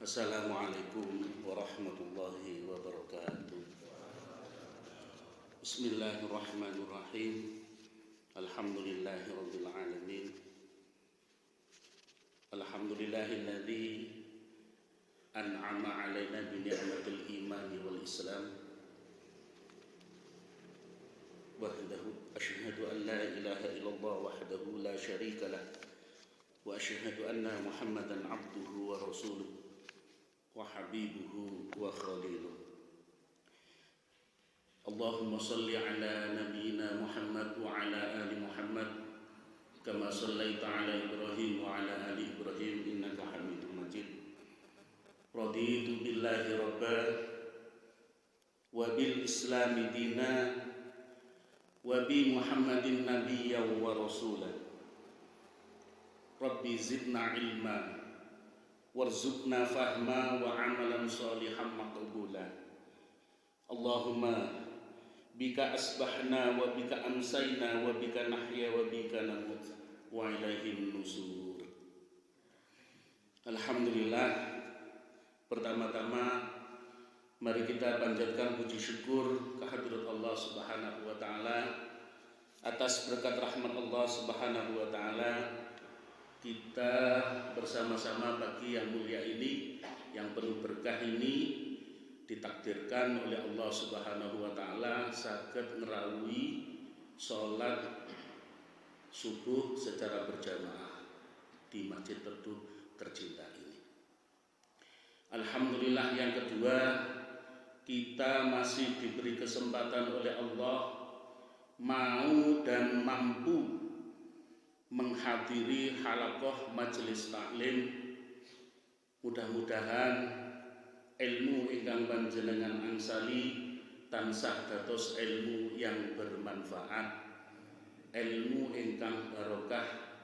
Assalamualaikum warahmatullahi wabarakatuh. Bismillahirrahmanirrahim. Alhamdulillahirabbil alamin. Alhamdulillahilladzi an'ama 'alaina bi ni'matil iman wal islam. Wahdahu asyhadu an la ilaha illallah wahdahu la syarika lah. Wa asyhadu anna Muhammadan 'abduhu wa rasuluh wa habibuhu wa khaliluh. Allahumma salli ala nabiyyina Muhammad wa ala ali Muhammad kama sallaita ala Ibrahim wa ala ali Ibrahim innaka Hamidum Majid. Raditu billahi rabba wa bil islami dina wa bi Muhammadin nabiyyan wa rasulan. Rabbi zidna ilma warzuqna fahma wa amalan salihan maqbula. Allahumma bika asbahna wa bika amsayna wa bika nahya wa bika namut wa ilaihin nusur. Alhamdulillah, pertama-tama mari kita panjatkan puji syukur kehadirat Allah Subhanahu wa taala atas berkat rahmat Allah Subhanahu wa taala. Kita bersama-sama pagi yang mulia ini, yang penuh berkah ini, ditakdirkan oleh Allah Subhanahu wa taala saged ngrawuhi salat subuh secara berjamaah di masjid tercinta ini. Alhamdulillah, yang kedua, kita masih diberi kesempatan oleh Allah mau dan mampu menghadiri halaqah majelis taklim. Mudah-mudahan ilmu ingkang panjenengan angsali tansah dados ilmu yang bermanfaat, ilmu ingkang barokah,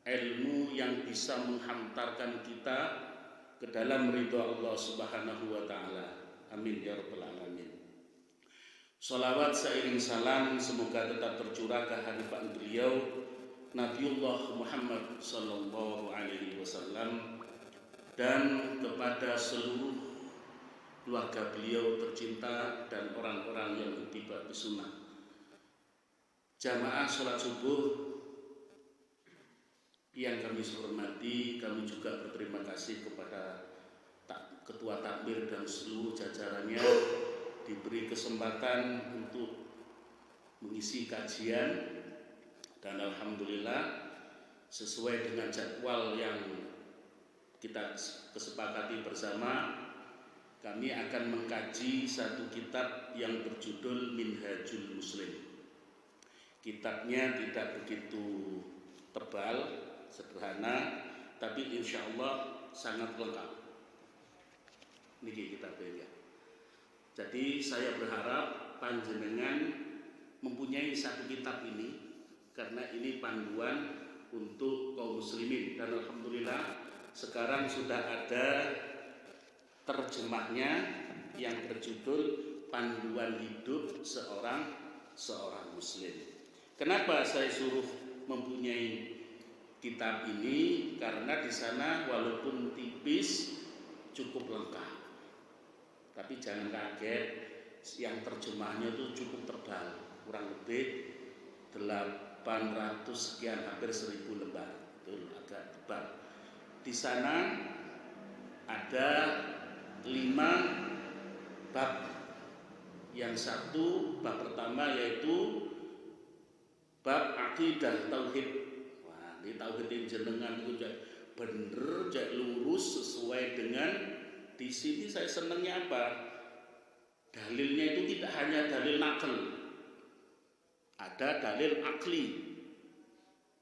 ilmu yang bisa menghantarkan kita ke dalam ridha Allah Subhanahu wa taala. Amin ya rabbal alamin. Salawat seiring salam semoga tetap tercurah ke hadirat beliau Nabiullah Muhammad sallallahu alaihi wasallam dan kepada seluruh keluarga beliau tercinta dan orang-orang yang ittiba bisunnah. Jamaah sholat subuh yang kami hormati, kami juga berterima kasih kepada Ketua Takmir dan seluruh jajarannya diberi kesempatan untuk mengisi kajian. Dan alhamdulillah sesuai dengan jadwal yang kita kesepakati bersama, kami akan mengkaji satu kitab yang berjudul Minhajul Muslim. Kitabnya tidak begitu tebal, sederhana, tapi insya Allah sangat lengkap. Niki kitabnya. Jadi saya berharap panjenengan mempunyai satu kitab ini, karena ini panduan untuk kaum muslimin. Dan alhamdulillah sekarang sudah ada terjemahnya yang berjudul Panduan Hidup Seorang Muslim. Kenapa saya suruh mempunyai kitab ini? Karena di sana walaupun tipis cukup lengkap. Tapi jangan kaget, yang terjemahnya itu cukup tebal, kurang lebih 800 sekian, hampir 1000 lembar. Itu agak tebal. Di sana ada 5 bab. Yang satu, bab pertama yaitu bab akidah tauhid. Wah, ini tauhid yang jenengan itu bener, lurus sesuai dengan. Di sini saya senangnya apa? Dalilnya itu tidak hanya dalil nakal, ada dalil akli.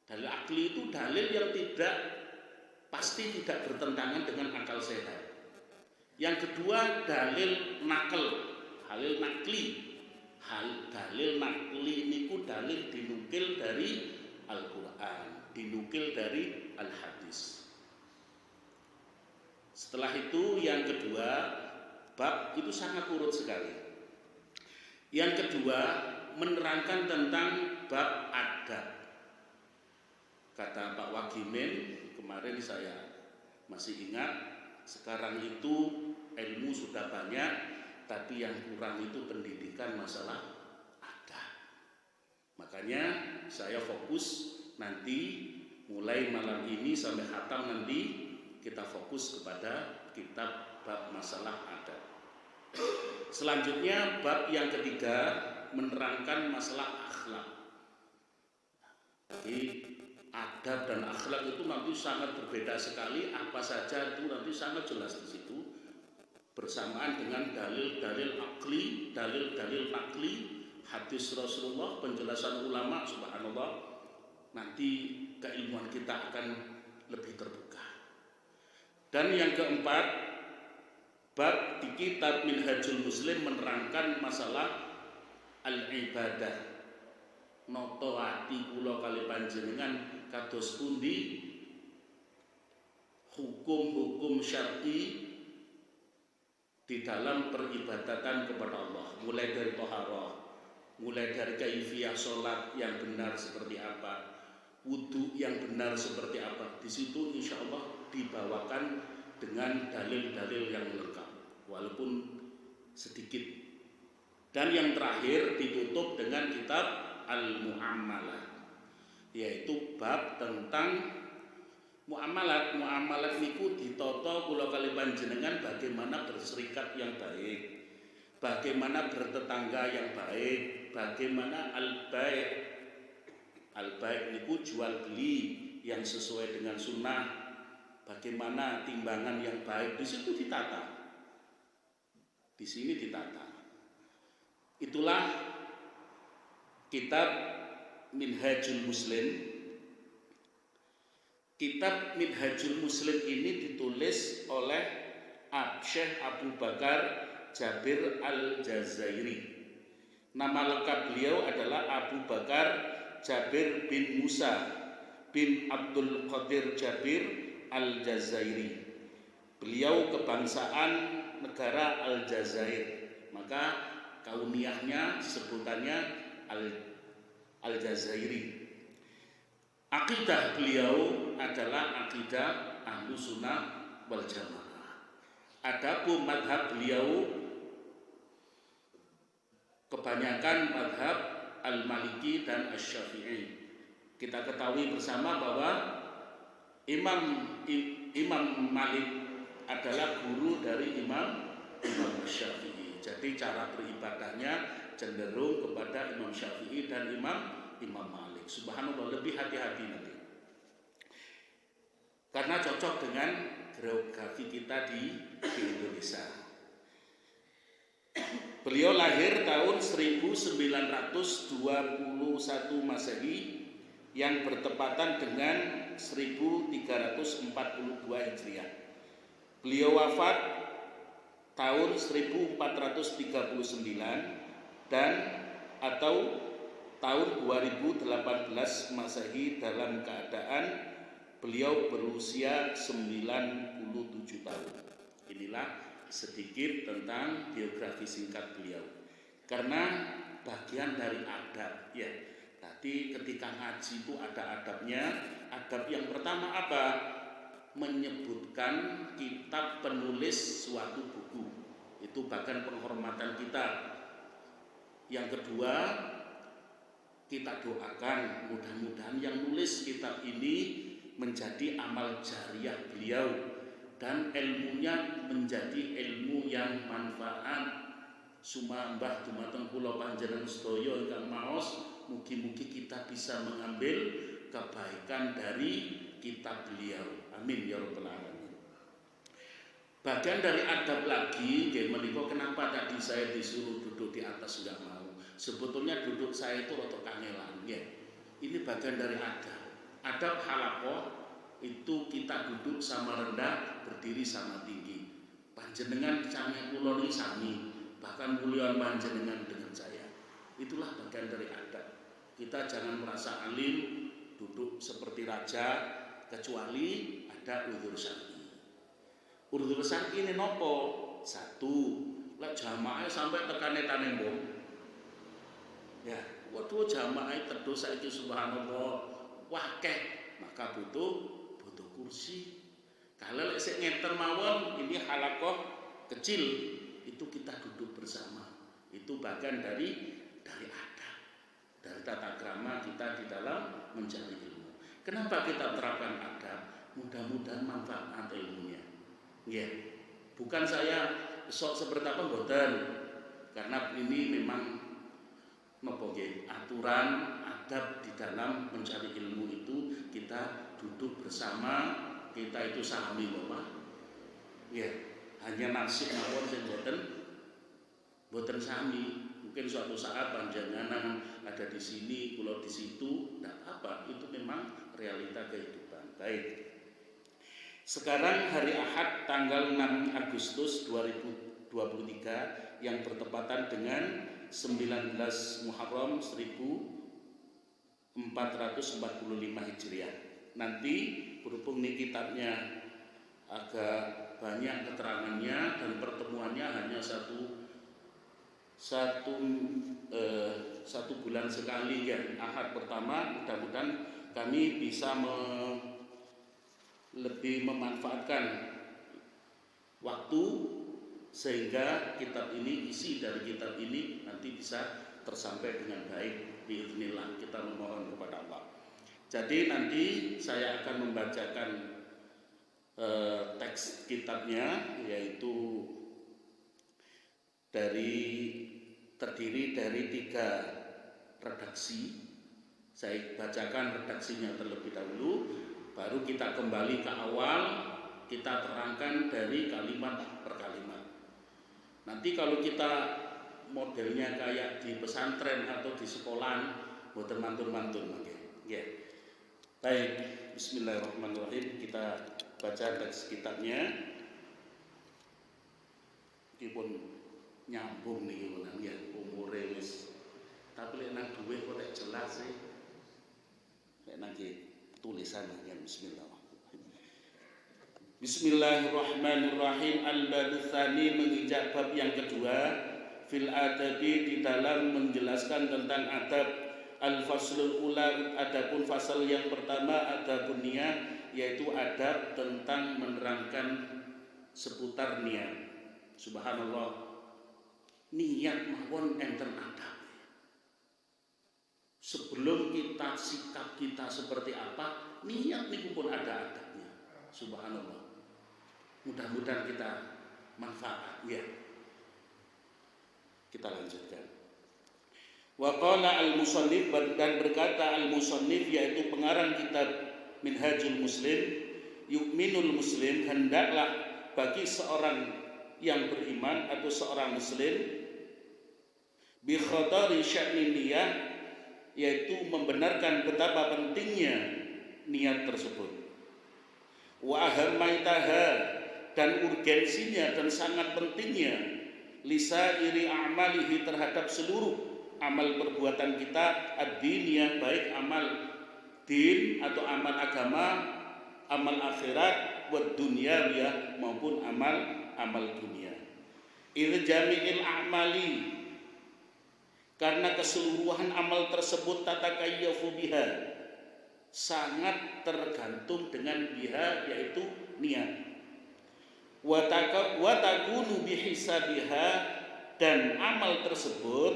Dalil akli itu dalil yang pasti tidak bertentangan dengan akal sehat. Yang kedua, dalil nakal, dalil nakli. Dalil nakli niku dalil dinukil dari Al-Quran, dinukil dari Al-Hadis. Setelah itu yang kedua, bab itu sangat urut sekali. Yang kedua, menerangkan tentang bab adab. Kata Pak Wagimin, kemarin saya masih ingat, Sekarang itu ilmu sudah banyak, tapi yang kurang itu pendidikan masalah adab. Makanya saya fokus nanti mulai malam ini sampai khatam nanti kita fokus kepada kitab bab masalah adab. Selanjutnya bab yang ketiga menerangkan masalah akhlak. Jadi adab dan akhlak itu nanti sangat berbeda sekali. Apa saja itu nanti sangat jelas di situ. Bersamaan dengan dalil-dalil akli, dalil-dalil nakli, hadis Rasulullah, penjelasan ulama, subhanallah. Nanti keilmuan kita akan lebih terbuka. Dan yang keempat, bab di kitab Minhajul Muslim menerangkan masalah al-ibadah. Noto ati kula kali panjenengan kados pundi hukum-hukum syar'i di dalam peribadatan kepada Allah, mulai dari thaharah, mulai dari kaifiyah sholat yang benar seperti apa, wudu yang benar seperti apa. Di situ insya Allah dibawakan dengan dalil-dalil yang lengkap, walaupun sedikit. Dan yang terakhir ditutup dengan kitab Al-Mu'amalah, yaitu bab tentang muamalat. Muamalat niku ditata kula kali panjenengan bagaimana berserikat yang baik, bagaimana bertetangga yang baik, bagaimana al-bai'. Al-bai' niku jual beli yang sesuai dengan sunnah, bagaimana timbangan yang baik, di situ ditata. Di sini ditata. Itulah kitab Minhajul Muslim. Kitab Minhajul Muslim ini ditulis oleh Syekh Abu Bakar Jabir Al-Jazairi. Nama lengkap beliau adalah Abu Bakar Jabir bin Musa bin Abdul Qadir Jabir Al-Jazairi. Beliau kebangsaan negara Aljazair, maka kauniyahnya sebutannya Al-Jazairi. Akidah beliau adalah akidah Ahlus Sunnah wal Jamaah. Adapun madhab beliau kebanyakan madhab Al-Maliki dan Asy-Syafi'i. Kita ketahui bersama bahwa Imam Malik adalah guru dari Imam Syafi'i. Jadi cara beribadahnya cenderung kepada Imam Syafi'i dan Imam Malik. Subhanallah, lebih hati-hati nanti. Karena cocok dengan geografi kita di Indonesia. Beliau lahir tahun 1921 Masehi yang bertepatan dengan 1342 Hijriah. Beliau wafat tahun 1439 dan atau tahun 2018 Masehi dalam keadaan beliau berusia 97 tahun. Inilah sedikit tentang biografi singkat beliau. Karena bagian dari adab ya. Tadi ketika ngaji itu ada adabnya. Adab yang pertama apa? Menyebutkan kitab penulis suatu buku. Itu bahkan penghormatan kita. Yang kedua, kita doakan mudah-mudahan yang nulis kitab ini menjadi amal jariah beliau dan ilmunya menjadi ilmu yang manfaat. Sumambah dumateng kula panjenengan sedaya ingkang maos, mugi-mugi kita bisa mengambil kebaikan dari kitab beliau. Amin ya rabbal alamin. Bagian dari adab lagi, menika kenapa tadi saya disuruh duduk di atas enggak mau. Sebetulnya duduk saya itu rada kangelan ya. Ini bagian dari adab. Adab halaqah itu kita duduk sama rendah, berdiri sama tinggi. Panjenengan sange kula niki sami, bahkan mulia panjenengan dengan saya. Itulah bagian dari adab. Kita jangan merasa alim, duduk seperti raja, kecuali ada udzur syar'i. Udzur syar'i ini nopo? Satu, lek jamaah sampai tekane tanembong. Ya, waduh jamaah terus saiki subhanallah wakeh, maka butuh kursi. Kalau sik ngeter mawon ini halakoh kecil, itu kita duduk bersama. Itu bagian dari adab, dari tata krama kita di dalam mencari ilmu. Kenapa kita terapkan adab? Mudah-mudahan manfaat ilmunya. Ya, bukan saya sok seperti apa mboten. Karena ini memang napa nggih, aturan adab di dalam mencari ilmu itu kita duduk bersama, kita itu sami Bapak. Ya, hanya nasib mawon sing boten sami. Mungkin suatu saat panjenengan ada di sini, kula di situ, enggak apa, itu memang realita kehidupan. Baik. Sekarang hari Ahad tanggal 6 Agustus 2023 yang bertepatan dengan 19 Muharram 1445 Hijriah. Nanti berhubung nih kitabnya agak banyak keterangannya dan pertemuannya hanya satu bulan sekali ya. Ahad pertama, mudah-mudahan kami bisa lebih memanfaatkan waktu sehingga kitab ini, isi dari kitab ini nanti bisa tersampai dengan baik biiznillah. Kita memohon kepada Allah. Jadi nanti saya akan membacakan teks kitabnya, yaitu terdiri dari 3 redaksi. Saya bacakan redaksinya terlebih dahulu, baru kita kembali ke awal, kita terangkan dari kalimat per kalimat. Nanti kalau kita modelnya kayak di pesantren atau di sekolahan, boten mantun-mantun nggih. Baik, bismillahirrahmanirrahim. Kita baca teks kitabnya. Iki pun nyambung nih menan ya, umure wis. Tapi lek nang duwe kok nek jelas sih. Lek nang tulisan ya, bismillahirrahmanirrahim. Bismillahirrahmanirrahim. Al-bab tsani, menginjak bab yang kedua, fil adabi, di dalam menjelaskan tentang adab. Al-faslul ula, adapun fasal yang pertama adabun niyah, yaitu adab tentang menerangkan seputar niat. Subhanallah, niat mawon enten adab. Sebelum kita sikap kita seperti apa, niat niku pun ada adabnya. Subhanallah. Mudah-mudahan kita manfaat ya. Kita lanjutkan. Wa qala al-musannif, dan berkata al-musannif, yaitu pengarang kitab Minhajul Muslim, yu'minul muslim, hendaklah bagi seorang yang beriman atau seorang muslim bi khatari sya'ni niyah, yaitu membenarkan betapa pentingnya niat tersebut, wa ahammaitaha, dan urgensinya dan sangat pentingnya, lisairi a'malihi, terhadap seluruh amal perbuatan kita, ad-diniyah, baik amal din atau amal agama, amal akhirat, wa dunyawiyah, maupun amal dunia. Irjami'il a'mali, karena keseluruhan amal tersebut tatakayyafu biha, sangat tergantung dengan biha, yaitu niat. Wa takunu bihisabiha, dan amal tersebut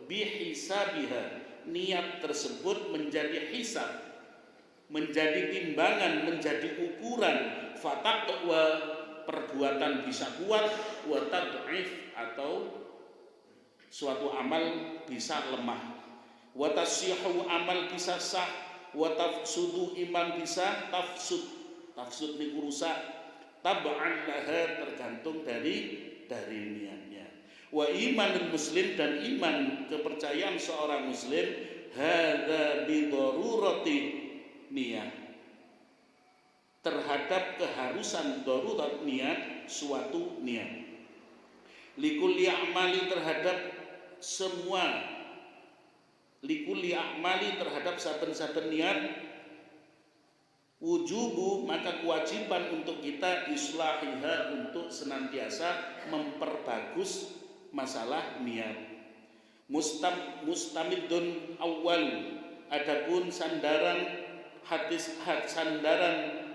bihisabiha, niat tersebut menjadi hisab, menjadi timbangan, menjadi ukuran. Fataqwa, perbuatan bisa kuat, wa tad'if, atau suatu amal bisa lemah, wa tasyihu, amal bisa sah, wa tafsudu, iman bisa tafsud niku rusak, tab'an laha, tergantung dari niatnya. Wa imanul muslim, dan iman kepercayaan seorang muslim, hadza bi darurati niyah, terhadap keharusan darurat niat, suatu niat. Likulli a'mali, terhadap semua, likulli a'mali, terhadap saben-saben niat, wujubu, maka kewajiban untuk kita, islahiha, untuk senantiasa memperbagus masalah niat. Mustamidun awal, adapun sandaran hadis, sandaran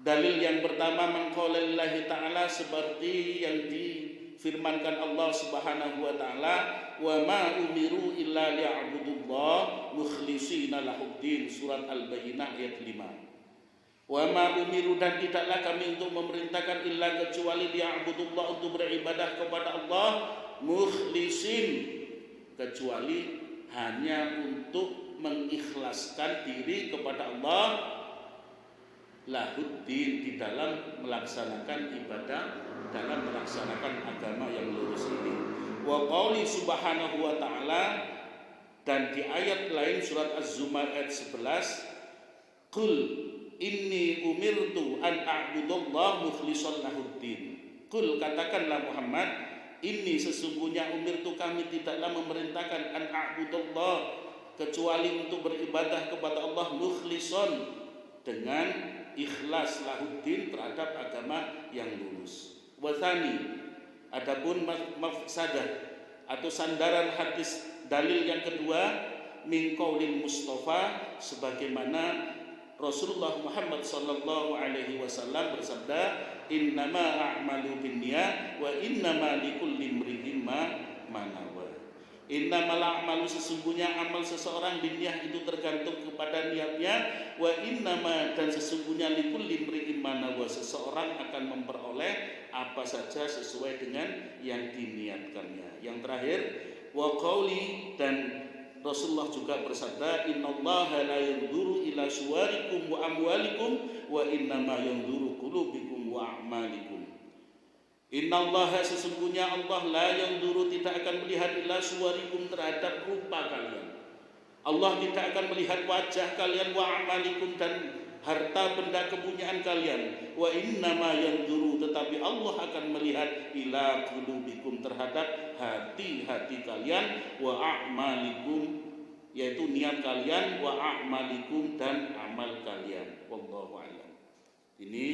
Dalil yang pertama maqala lillahi ta'ala, seperti yang difirmankan Allah Subhanahu wa taala, wa ma umiru illa liya'budullah mukhlishina lahuddin, surat Al-Bayyinah ayat 5. Wa ma umiru, dan tidaklah kami untuk memerintahkan illa kecuali liya'budullah, untuk beribadah kepada Allah, mukhlisin, kecuali hanya untuk mengikhlaskan diri kepada Allah, lahuddin, di dalam melaksanakan ibadah, dalam melaksanakan agama yang lurus ini. Wa qauli subhanahu wa ta'ala, dan di ayat lain surat Az-Zumar ayat 11, qul inni umirtu an a'budallah mukhlishan lahuddin. Qul, katakanlah Muhammad, ini sesungguhnya umirtu, kami tidaklah memerintahkan, an a'budallah, kecuali untuk beribadah kepada Allah, mukhlishan, dengan ikhlas, lahuddin, terhadap agama yang lurus. Wathani, adapun mafsadah atau sandaran hadis dalil yang kedua, min qaulil Mustafa, sebagaimana Rasulullah Muhammad sallallahu alaihi wasallam bersabda, innama a'malu binniyat wa innama likulli imri'in ma nawa. Innamal a'malu, sesungguhnya amal seseorang, binniyah, itu tergantung kepada niatnya, wa innama, dan sesungguhnya likulli imri'in ma nawa, seseorang akan memperoleh apa saja sesuai dengan yang diniatkannya. Yang terakhir, wa qauli, dan Rasulullah juga bersabda, innallaha la yanzuru ila suwarikum wa amwalikum wa innama yanzuru qulubikum wa a'malikum. Innallaha, sesungguhnya Allah, la yanzuru, tidak akan melihat, ila suwarikum, terhadap rupa kalian. Allah tidak akan melihat wajah kalian, wa amalikum, dan harta benda kepunyaan kalian. Wa innama yanzuru, tetapi Allah akan melihat, ila qulubikum, terhadap hati-hati kalian, wa a'malikum, yaitu niat kalian, wa a'malikum, dan amal kalian. Wallahu a'lam. Ini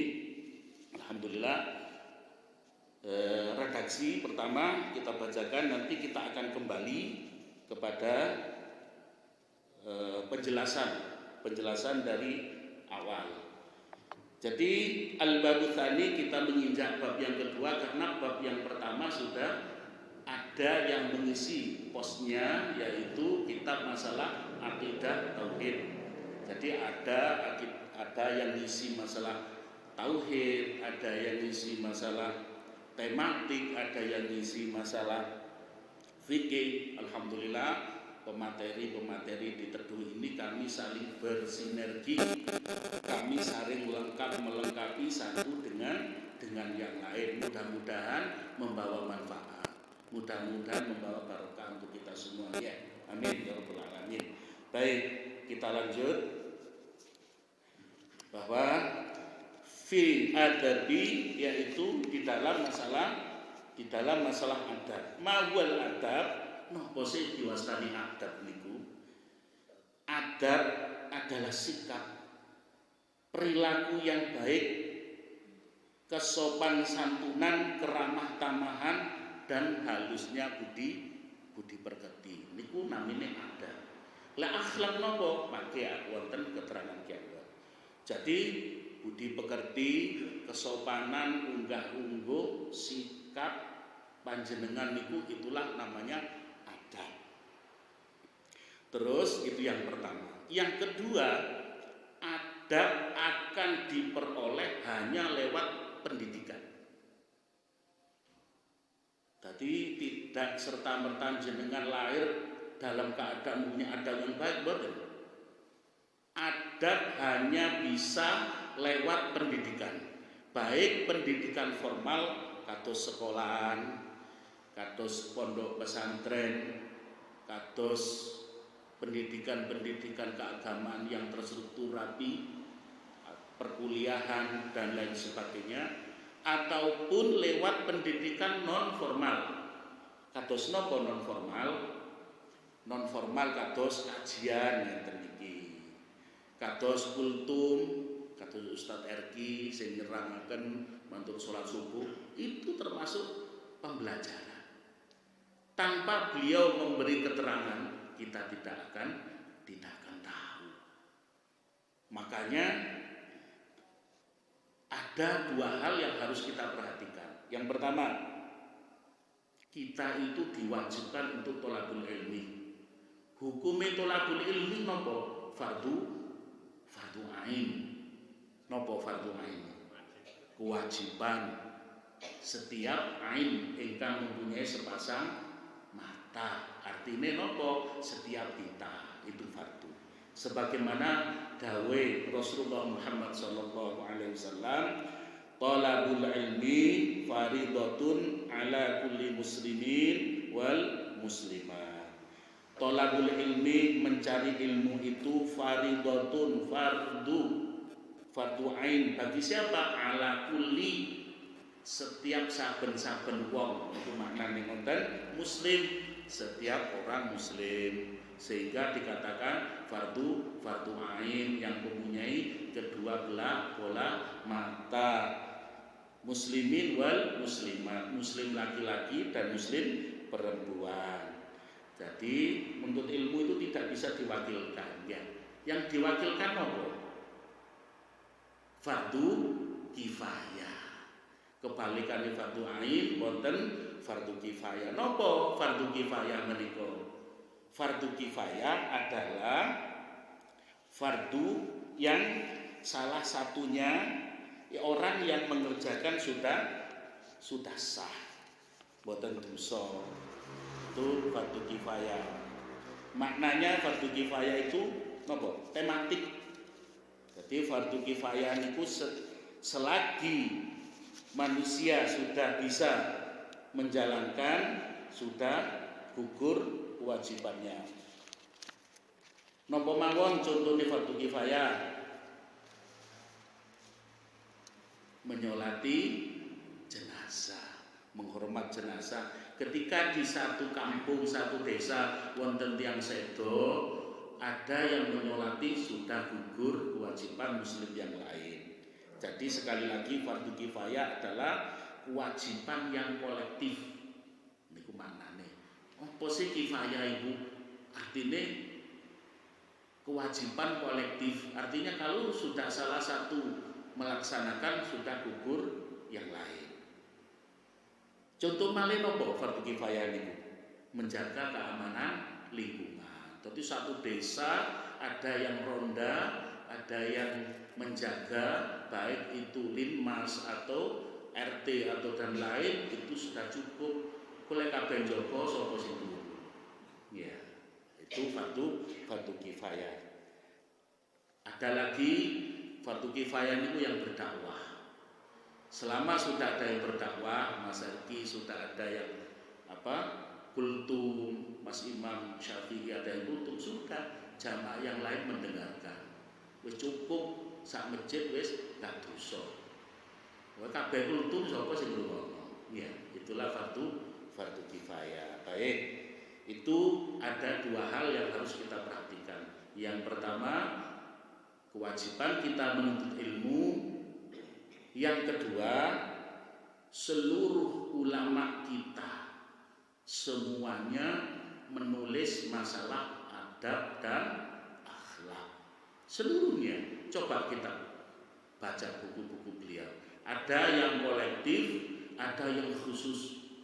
alhamdulillah redaksi pertama kita bacakan, nanti kita akan kembali kepada penjelasan dari awal. Jadi al-babu tsani, kita menginjak bab yang kedua, karena bab yang pertama sudah ada yang mengisi posnya, yaitu kitab masalah akidah tauhid. Jadi ada yang mengisi masalah tauhid, ada yang mengisi masalah tematik, ada yang mengisi masalah fikih. Alhamdulillah, pemateri-pemateri di Teduh ini kami saling bersinergi, kami saling melengkapi satu dengan yang lain. Mudah-mudahan membawa manfaat, mudah-mudahan membawa barokah untuk kita semua, ya. Amin ya rabbal alamin. Baik, kita lanjut, bahwa fi adabi, yaitu di dalam masalah adab. Mawal adab, napa sih diwastani adab niku? Adab adalah sikap, perilaku yang baik, kesopan santunan, keramah tamahan, dan halusnya budi pekerti. Niku namine adab. Lah akhlak napa? Mangke wonten keterangan kiai. Jadi budi pekerti, kesopanan, unggah-ungguh, sikap panjenengan niku, itulah namanya adab. Terus itu yang pertama. Yang kedua, adab akan diperoleh hanya lewat pendidikan. Jadi tidak serta-merta jenengan lahir dalam keadaan punya adab yang baik, betul. Adab hanya bisa lewat pendidikan, baik pendidikan formal, kados sekolahan, kados pondok pesantren, kados pendidikan keagamaan yang terstruktur rapi, perkuliahan dan lain sebagainya, ataupun lewat pendidikan non formal. Kados napa non formal? Non formal kados kajian ngeten iki, kados kultum, kados Ustadz Erki sing nerangaken mantuk sholat subuh, itu termasuk pembelajaran. Tanpa beliau memberi keterangan, kita tidak akan tahu. Makanya ada dua hal yang harus kita perhatikan. Yang pertama, kita itu diwajibkan untuk thalabul ilmi. Hukumnya thalabul ilmi nopo? Fardu ain. Nopo fardu ain? Kewajiban setiap ain ingkang mempunyai sepasang mata. Artinya nopo? Setiap kita itu fardu. Sebagaimana dawe Rasulullah Muhammad sallallahu alaihi wasallam, talabul ilmi faridatun ala kulli muslimin wal muslimat. Talabul ilmi, mencari ilmu itu faridatun, fardu ain bagi siapa? Ala kulli, setiap saben-saben wong. Itu maknane ngoten, muslim, setiap orang muslim. Sehingga dikatakan fardu ain yang mempunyai kedua belah bola mata. Muslimin wal muslimat, muslim laki-laki dan muslim perempuan. Jadi menuntut ilmu itu tidak bisa diwakilkan ya. Yang diwakilkan apa? Fardu kifayah. Kebalikannya fardu ain wonten fardu kifayah. Napa fardu kifayah menika? Fardu kifayah adalah fardu yang salah satunya orang yang mengerjakan sudah sah, boten dosa. Itu fardu kifayah. Maknanya fardu kifayah itu napa? Tematik. Jadi fardu kifayah itu selagi manusia sudah bisa menjalankan, sudah gugur kewajibannya. Napa mawon contohnya fardu kifayah? Menyolati jenazah, menghormat jenazah. Ketika di satu kampung, satu desa wonten tiyang sedo, ada yang menyolati, sudah gugur kewajiban muslim yang lain. Jadi sekali lagi fardu kifayah adalah kewajiban yang kolektif. Niku maknane. Apa sih kifayah ibu? Artinya kewajiban kolektif. Artinya kalau sudah salah satu melaksanakan, sudah gugur yang lain. Contoh malih napa fardu kifayah niku? Menjaga keamanan lingkungan. Jadi satu desa ada yang ronda, ada yang menjaga, baik itu linmas atau RT atau dan lain, itu sudah cukup. Kule kabeh njaga sapa sing turu. Ya, itu fardu kifayah. Ada lagi fardu kifayah itu yang berdakwah. Selama sudah ada yang berdakwah, Mas Erki sudah ada yang kultum, Mas Imam Syafi'i ada yang kultum, sudah jamaah yang lain mendengarkan. Wis cukup sak masjid wis gak dosa. Wae kabeh kultum sapa sing ngrungokno. Ya, itulah fardu kifayah. Baik. Itu ada dua hal yang harus kita perhatikan. Yang pertama, kewajiban kita menuntut ilmu. Yang kedua, seluruh ulama kita semuanya menulis masalah adab dan akhlak. Seluruhnya, coba kita baca buku-buku beliau. Ada yang kolektif, ada yang khusus.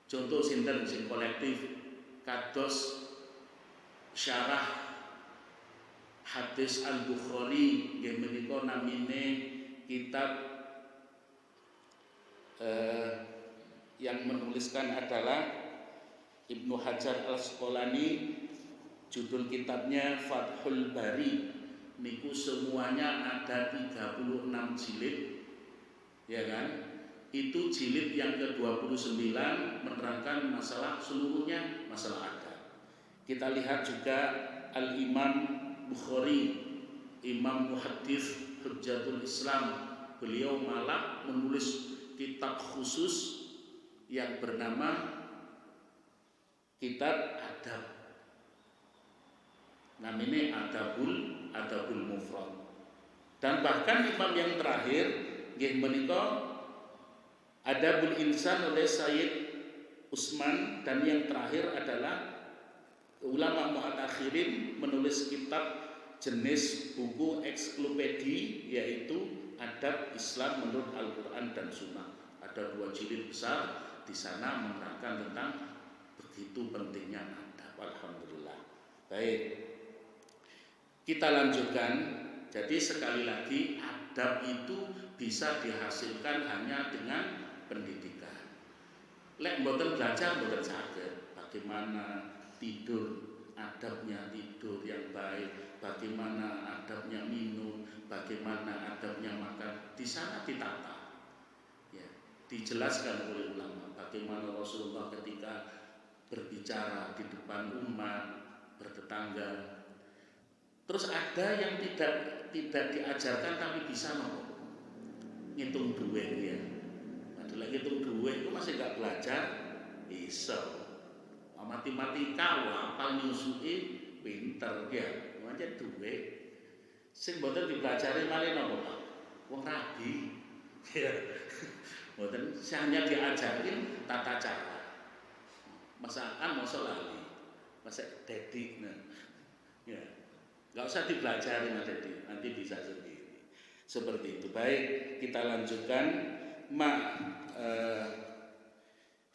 Contoh sinten sing kolektif, kados syarah hadis Al-Bukhari nggih menika namine kitab yang menuliskan adalah Ibnu Hajar Al-Asqalani. Judul kitabnya Fathul Bari. Niku semuanya ada 36 jilid, ya kan? Itu jilid yang ke-29 menerangkan masalah seluruhnya, masalah adab. Kita lihat juga Al-Imam Bukhari, Imam Muhaddits Hujjatul Islam. Beliau malah menulis kitab khusus yang bernama Kitab Adab. Namanya Adabul Mufrad. Dan bahkan imam yang terakhir nggih menika Adabul Insan oleh Sayyid Utsman, dan yang terakhir adalah ulama mu'takhirin menulis kitab jenis buku ensiklopedi yaitu adab Islam menurut Al-Quran dan Sunnah. Ada 2 jilid besar di sana menerangkan tentang begitu pentingnya adab. Alhamdulillah. Baik, kita lanjutkan. Jadi sekali lagi adab itu bisa dihasilkan hanya dengan pendidikan. Lek mboten belajar mboten saged. Bagaimana tidur, adabnya tidur yang baik, bagaimana adabnya minum, bagaimana adabnya makan, di sana ditata. Ya, dijelaskan oleh ulama bagaimana Rasulullah ketika berbicara di depan umat, bertetangga. Terus ada yang tidak diajarkan tapi bisa ngitung duit ya. Adalah ngitung duit itu masih gak belajar, bisa. Matematika hafal nyusui pinter ya, macam duit. Sing boten dipelajari malih napa Pak? Wong rabi. Ya. Boten hanya diajarin tata cara. Masakan masa lali. Masak dedik nah. Ya. Enggak usah dipelajari Mas Dedi, nanti bisa sendiri. Seperti itu. Baik, kita lanjutkan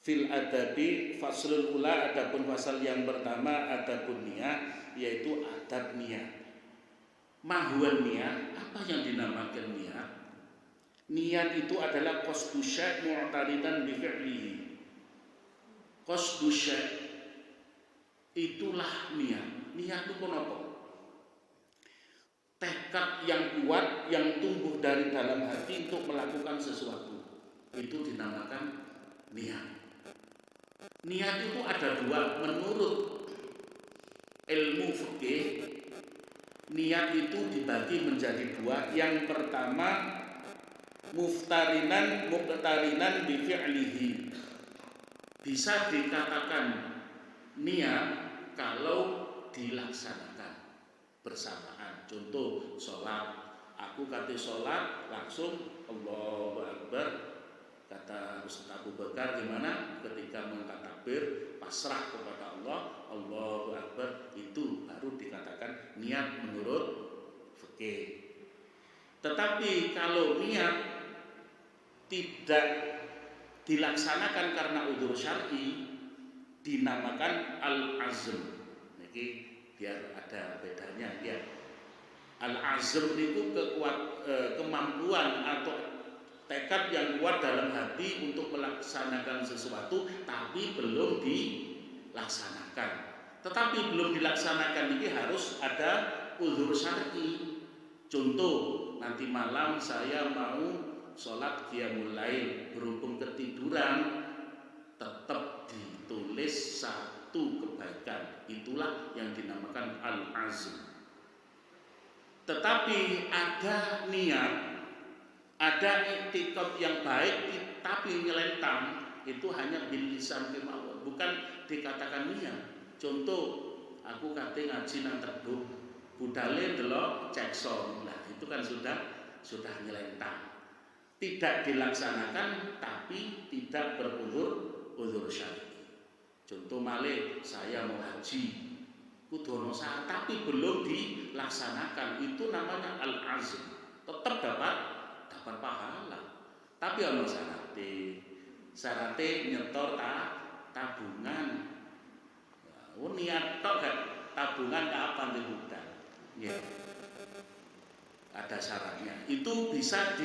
fil adabi faslul ula, adapun pasal yang pertama adabun niyah, yaitu adab niat. Mahuan niat, apa yang dinamakan niat? Niat itu adalah qasdu syai' mu'taridan bi fi'lihi. Qasdu syai' itulah niat. Niat itu apa? Tekad yang kuat yang tumbuh dari dalam hati untuk melakukan sesuatu. Itu dinamakan niat. Niat itu ada 2 menurut ilmu fikih. Niat itu dibagi menjadi 2. Yang pertama muqtarinan bi fi'lihi. Bisa dikatakan niat kalau dilaksanakan bersamaan. Contoh sholat, aku kata sholat langsung Allahu Akbar. Kata Ustaz Abu Bakar gimana ketika mengangkat takbir pasrah kepada Allah, Allahu Akbar, itu baru dikatakan niat menurut fikih. Tetapi kalau niat tidak dilaksanakan karena udzur syar'i dinamakan al-azm. Jadi biar ada bedanya ya. Al-azm itu kemampuan atau tekad yang kuat dalam hati untuk melaksanakan sesuatu tapi belum dilaksanakan. Tetapi belum dilaksanakan ini harus ada udzur syar'i. Contoh, nanti malam saya mau sholat qiyamul lail, berhubung ketiduran, tetap ditulis 1 kebaikan. Itulah yang dinamakan al-azm. Tetapi ada niat, ada i'tiqad yang baik tapi nyelentang, itu hanya bil lisan kemawon, bukan dikatakan niat. Contoh, aku kate ngaji nang Teguh, budale delok cekson. Nah, itu kan sudah nyelentang. Tidak dilaksanakan tapi tidak berudzur syar'i. Contoh malih, saya mau haji, kudu ono syarat tapi belum dilaksanakan, itu namanya al-azm. Tetap dapat pahala. Tapi ono syaratnya nyetor tabungan. Niat tok kan tabungan kapan dibuka. Ya. Ada syaratnya. Itu bisa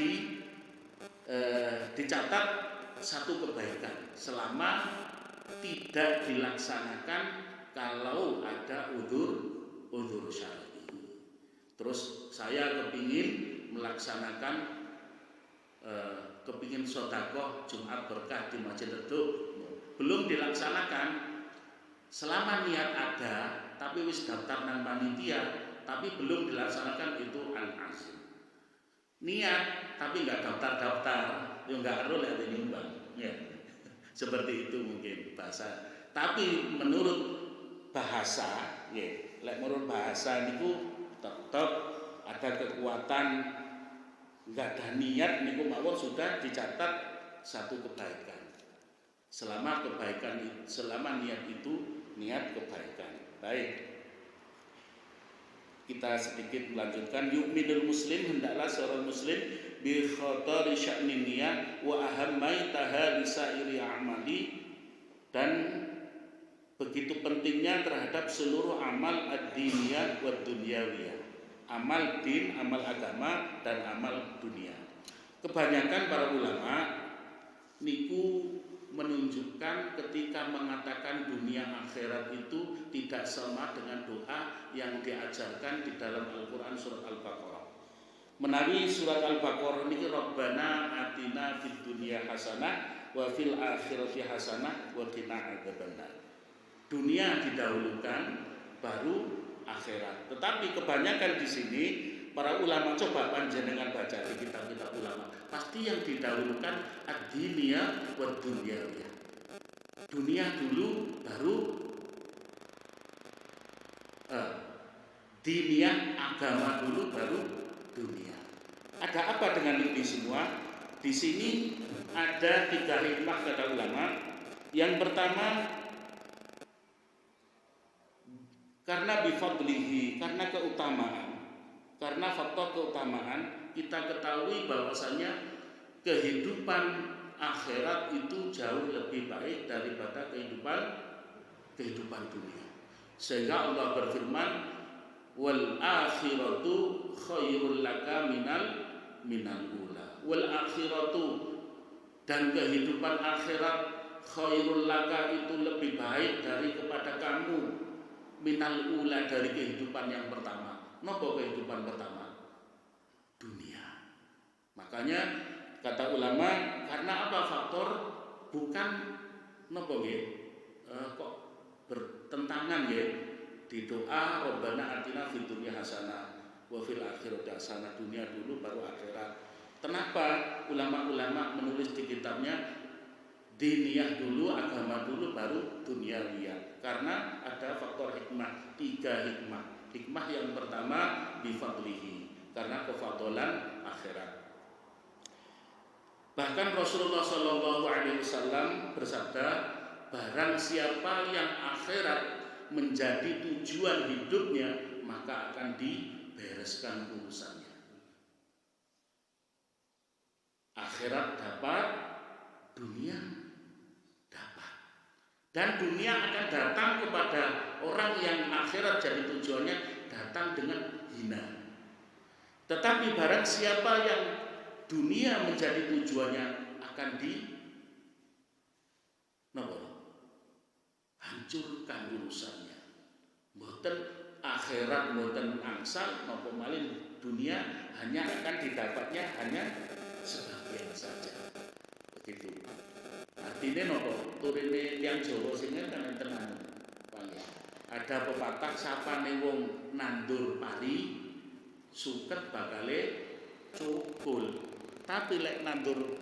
dicatat 1 kebaikan selama tidak dilaksanakan kalau ada udzur syar'i. Terus saya kepingin melaksanakan kepingin sedekah Jumat berkah di Masjid Teduh, belum dilaksanakan. Selama niat ada tapi wis daftar nang panitia tapi belum dilaksanakan, itu al-azm. Niat tapi enggak daftar-daftar, ya enggak perlu lek nyumbang. Ya. Seperti itu mungkin bahasa. Tapi menurut bahasa, ya, lek menurut bahasa niku tetap ada kekuatan. Enggak ada niat niku mawon sudah dicatat 1 kebaikan. Selama niat itu niat kebaikan. Baik. Kita sedikit melanjutkan. Yu'minul muslim, hendaklah seorang muslim bi khatari sya'nin niyah wa ahammaitaha li sa'iri a'mali, dan begitu pentingnya terhadap seluruh amal ad-diniyah wa dunyawiyah, amal din, amal agama dan amal dunia. Kebanyakan para ulama niku menunjukkan ketika mengatakan dunia akhirat itu tidak sama dengan doa yang diajarkan di dalam Al-Quran surat Al-Baqarah. Menawi surat Al-Baqarah ini Rabbana atina fid dunya hasanah wa fil akhirati hasanah wa qina adzabannar. Dunia didahulukan baru akhirat. Tetapi kebanyakan di sini para ulama, coba panjenengan baca di kitab-kitab ulama, pasti yang didahulukan ad-dunya wa dunyawiyah. Dunia dulu baru diniyah, agama dulu baru dunia. Ada apa dengan ini semua? Di sini ada 3 hikmah kata ulama. Yang pertama, karena bifadlihi, karena keutamaan, karena faktor keutamaan, kita ketahui bahwasanya kehidupan akhirat itu jauh lebih baik daripada kehidupan dunia. Sehingga Allah berfirman, wal akhiratu khairul laka minal ula. Wal akhiratu, dan kehidupan akhirat, khairul laka itu lebih baik kepada kamu, minal ula, dari kehidupan yang pertama. Napa kehidupan pertama? Dunia. Makanya kata ulama, karena apa faktor? Bukan napa nggih? Kok bertentangan nggih di doa Rabbana atina fid dunya hasanah wa fil akhirati hasanah, dunia dulu baru akhirat. Kenapa ulama-ulama menulis di kitabnya diniyah dulu, agama dulu, baru duniawiyah? Karena ada faktor hikmah, 3 hikmah. Hikmah yang pertama bifadlihi, karena kefadolan akhirat. Bahkan Rasulullah SAW bersabda, barang siapa yang akhirat menjadi tujuan hidupnya, maka akan dibereskan urusannya. Akhirat dapat, dunia dapat. Dan dunia akan datang kepada orang yang akhirat jadi tujuannya, datang dengan hina. Tetapi barang siapa yang dunia menjadi tujuannya, akan hancurkan urusannya. Mboten akhirat, mboten angsal, napa malih dunia hanya akan didapatnya hanya sebagian saja. Begitu. Artinya nopo turine tiyang Jawa sing kan enten ada pepatah, sapane wong nandur pari suket bakale cukul. Tapi lek nandur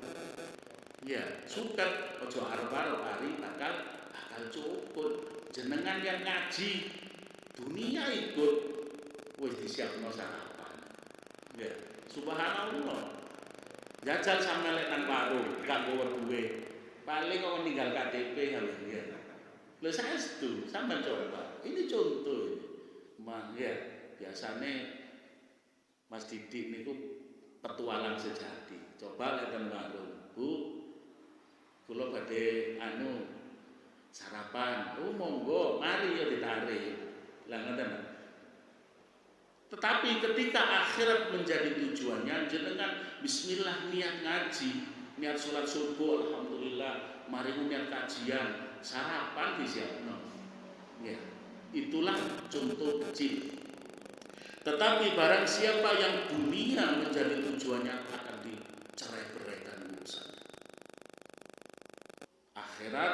ya suket aja arep-arep pari bakal cukul. Jenengan yang ngaji dunia ikut wis disiapno sarapan. Ya, subhanallah. Jajal sampe lek nang warung kanggo duwe. Paling kok ninggal KTP halus ya. Lho saestu, sampean coba. Ini contoh ini. Mang ya, biasane Mas Didik niku petualang sejati. Coba lek nang warung, Bu, kula badhe sarapan. Oh monggo, mari ya ditarik. Lah ngoten. Tetapi ketika akhirat menjadi tujuannya, jenengan bismillah niat ngaji, niat sholat subuh, alhamdulillah, mari niat kajian, sarapan disiapno. Ya, itulah contoh kecil. Tetapi barang siapa yang dunia menjadi tujuannya, akan dicerai-beraikan urusannya. Akhirat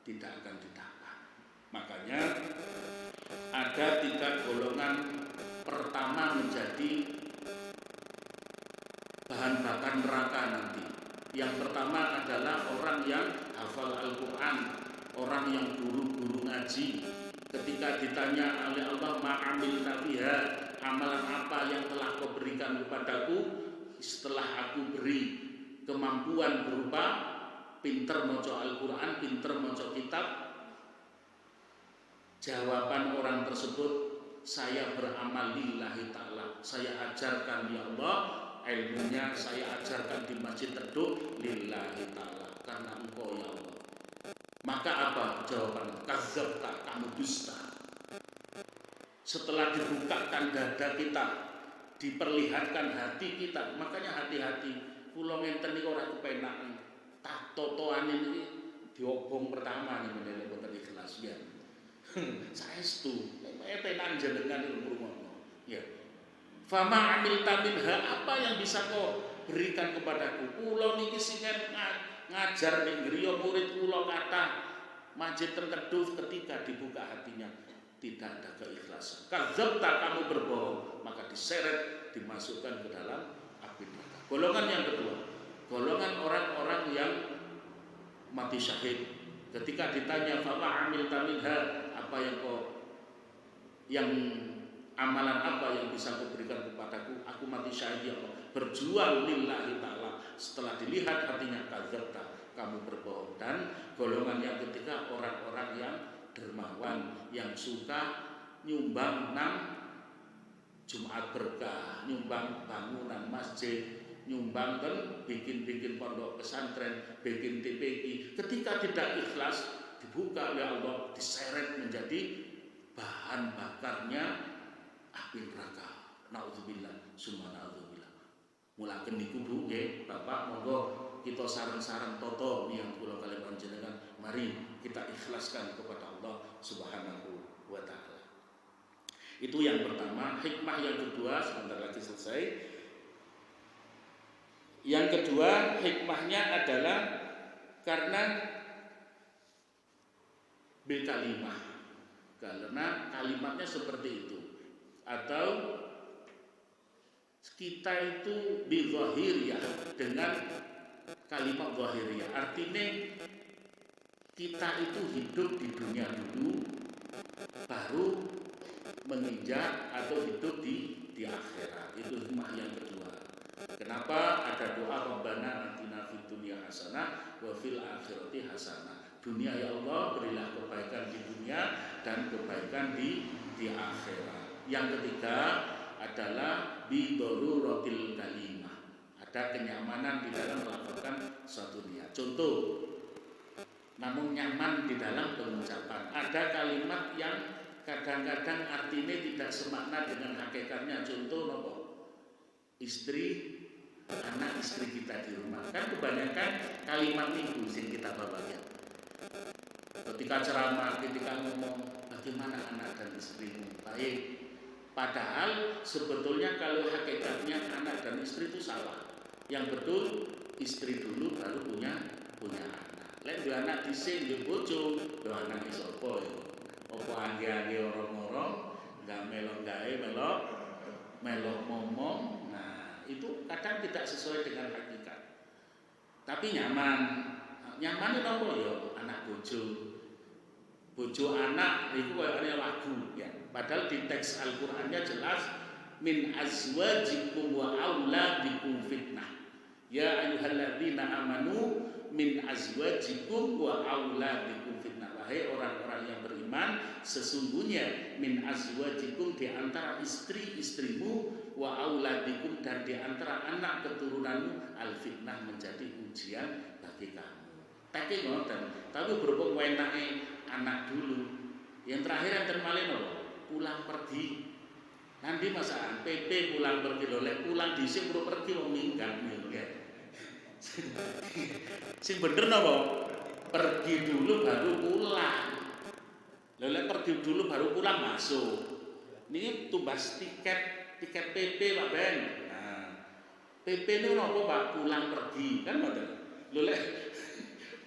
tidak akan didapat. Makanya ada 3 golongan. Pertama menjadi bahan bakar neraka nanti. Yang pertama adalah orang yang hafal Al-Quran, orang yang guru ngaji. Ketika ditanya oleh Allah, ma'amil nabiha, amalan apa yang telah kau berikan kepadaku setelah aku beri kemampuan berupa pinter maca Al-Quran, pinter maca kitab. Jawaban orang tersebut, saya beramal lillahi ta'ala, saya ajarkan ya Allah ilmunya saya ajarkan di Masjid Teduh lillahi ta'ala, karena engkau ya Allah. Maka apa jawabannya? Kadzabta, kamu dusta. Setelah dibukakan dada kita, diperlihatkan hati kita, makanya hati-hati. Kula ngenten niku ora kepenak. Tak totoan ini diobong pertama nih menelek boten ikhlas ya. Saestu, penak jenengan ngurungono. Ya. Fama amilta minha, apa yang bisa kau berikan kepadaku? Kula niki singen ngajar ning griya murid kula kathah Masjid Teduh, ketika dibuka hatinya tidak ada keikhlasan. Kadzabta, kamu berbohong, maka diseret, dimasukkan ke dalam api neraka. Golongan yang kedua, golongan orang-orang yang mati syahid. Ketika ditanya fama amilta minha, apa yang amalan apa yang bisa kau berikan kepadaku? Aku mati syahid ya Allah, berjuang lillahi ta'ala. Setelah dilihat hatinya, kadzabta, kamu berbohong. Dan golongan yang ketiga, orang-orang yang dermawan, yang suka nyumbang nang Jumat berkah, nyumbang bangunan masjid, nyumbang kan bikin pondok pesantren, bikin TPI. Ketika tidak ikhlas, dibuka oleh Allah, diseret menjadi bahan bakarnya api neraka. Naudzubillah, summa naudzubillah. Mulaken niku Bu nggih, Bapak monggo kita sareng-sareng toto yang kula kalian panjenengan, mari kita ikhlaskan kepada Allah Subhanahu wa taala. Itu yang pertama. Hikmah yang kedua, sebentar lagi selesai. Yang kedua, hikmahnya adalah karena bil kalimah. Karena kalimatnya seperti itu. Atau kita itu bi zahiriyah, dengan kalimat zahiriyah. Artinya kita itu hidup di dunia dulu, baru menginjak atau hidup di akhirat. Itu hikmah yang kedua. Kenapa ada doa Rabbana atina fid dunya hasanah wa fil akhirati hasanah. Dunia ya Allah, berilah kebaikan di dunia dan kebaikan di akhirat. Yang ketiga adalah bidoruratil kalimah. Ada kenyamanan di dalam melakukan suatu niat. Contoh, namun nyaman di dalam pengucapan. Ada kalimat yang kadang-kadang artinya tidak semakna dengan hakikatnya. Contoh nopo? Istri, anak istri kita di rumah. Kan kebanyakan kalimat itu sing kita bawakan. Ketika ceramah, ketika ngomong, bagaimana anak dan istrimu? Baik. Padahal sebetulnya kalau hakikatnya anak dan istri itu salah. Yang betul istri dulu baru punya anak. Lek dua anak dhisik njuk bojo, dua anak sapa ya? Apa angge-angge orang-orang enggak melok gawe melok ngomong. Nah, itu kadang tidak sesuai dengan hakikat. Tapi nyaman. Nyaman itu apa ya? Anak bojo. Bojo anak itu kayaknya lagu ya. Padahal di teks Al-Qur'annya jelas min azwajikum wa auladikum fitnah. Ya ayyuhalladzina amanu min azwajikum wa auladikum fitnah. Wahai orang-orang yang beriman, sesungguhnya min azwajikum, di antara istri-istrimu, wa auladikum, dan di antara anak keturunanmu, al fitnah, menjadi ujian bagi kamu. Tapi ngoten, tapi berhubung wenake anak dulu. Yang terakhir yang termalin pulang pergi. Nanti masaan PP pulang pergi loleh, pulang dhisik bro pergi wong minggat ya. Sing bener napa? Pergi dulu baru pulang. Loleh pergi dulu baru pulang masuk. Niki tumbas tiket PP Pak Ben. Nah, PP niku napa Pak? Pulang pergi kan ngoten. Loleh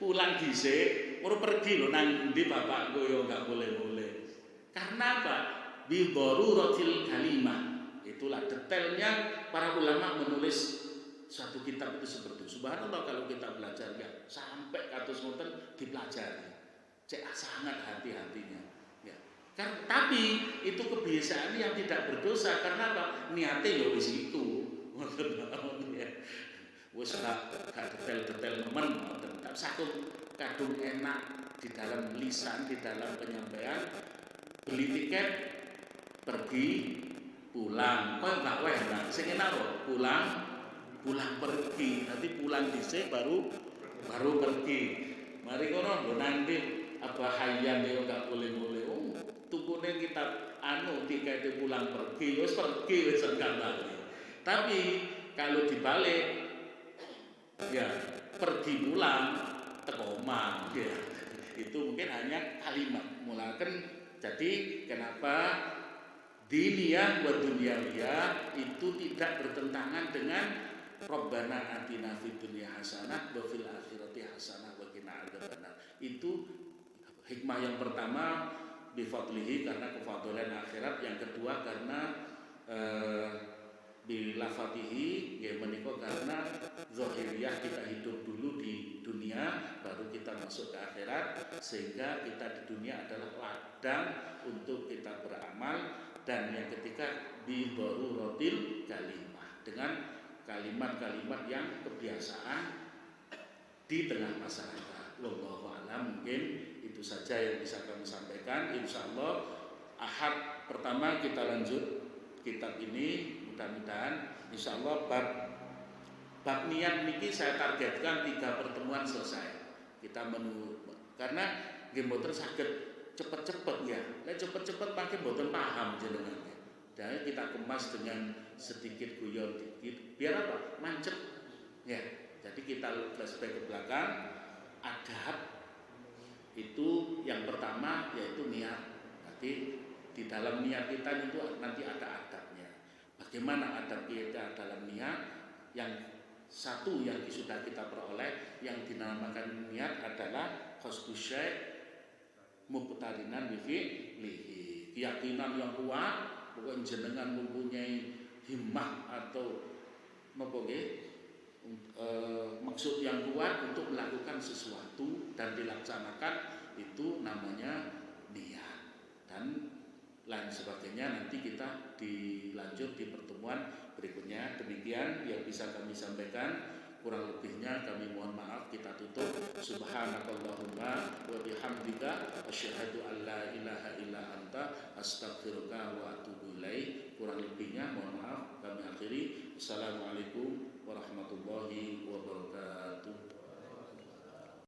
pulang dhisik, baru pergi lho nang ndi bapakku yo enggak boleh-boleh. Karena apa? Bidoruratil kalimah. Itulah detailnya para ulama menulis suatu kitab itu seperti itu. Subhanallah, kalau kita belajar ya sampai kados ngoten dipelajari. Cek sangat hati-hatinya. Ya. Kan, tapi itu kebiasaan yang tidak berdosa karena apa? Niatnya ya wis itu. Wis gak detail-detail nemen ngoten. Tak satu kadung enak di dalam lisan, di dalam penyampaian. Beli tiket pergi pulang, kok enggak enak. Sing enak kok pulang pulang pergi. Nanti pulang dhisik baru pergi. Mari kono nggo nanti Abah Hayyan yo gak boleh-boleh. Oh, tukune kitab tikete pulang pergi, wis pergi wis kembali. Tapi kalau dibalik ya pergi pulang teko omah ya. Itu mungkin hanya kalimat mulakan. Jadi kenapa diniyah wa dunyawiyah itu tidak bertentangan dengan Rabbana atina fid dunya hasanah wa fil akhirati hasanah wa qina adzabannar. Itu hikmah yang pertama bifadlihi karena kefadalan akhirat, yang kedua karena bilafatihi ya menika karena zahiriyah kita hidup dulu di dunia baru kita masuk ke akhirat, sehingga kita di dunia adalah ladang untuk kita beramal. Dan yang ketiga bi daruratil kalimah, dengan kalimat-kalimat yang kebiasaan di tengah masyarakat. Wallahu a'lam. Mungkin itu saja yang bisa kami sampaikan. Insyaallah Ahad pertama kita lanjut kitab ini, mudah-mudahan insyaallah bab niat niki saya targetkan 3 pertemuan selesai. Kita karena nggih mboten saged cepet-cepet ya. Nek cepet-cepet pakai mboten paham jenengan. Dan kita kemas dengan sedikit guyon dikit biar apa? Mancep. Ya. Jadi kita flashback ke belakang. Adab itu yang pertama yaitu niat. Nanti di dalam niat kita itu nanti ada adabnya. Bagaimana adab kita dalam niat? Yang satu yang sudah kita peroleh yang dinamakan niat adalah qasdus syai' muqtarinan bihi, keyakinan yang kuat bahwa jenengan mempunyai himmah atau maksud yang kuat untuk melakukan sesuatu dan dilaksanakan, itu namanya niat. Dan lain sebagainya nanti kita dilanjut di pertemuan berikutnya. Demikian yang bisa kami sampaikan, kurang lebihnya kami mohon maaf. Kita tutup. Subhanakallahumma wa bihamdika asyhadu an la ilaha illa anta astaghfiruka wa atubu ilaik. Kurang lebihnya mohon maaf kami akhiri. Assalamualaikum warahmatullahi wabarakatuh.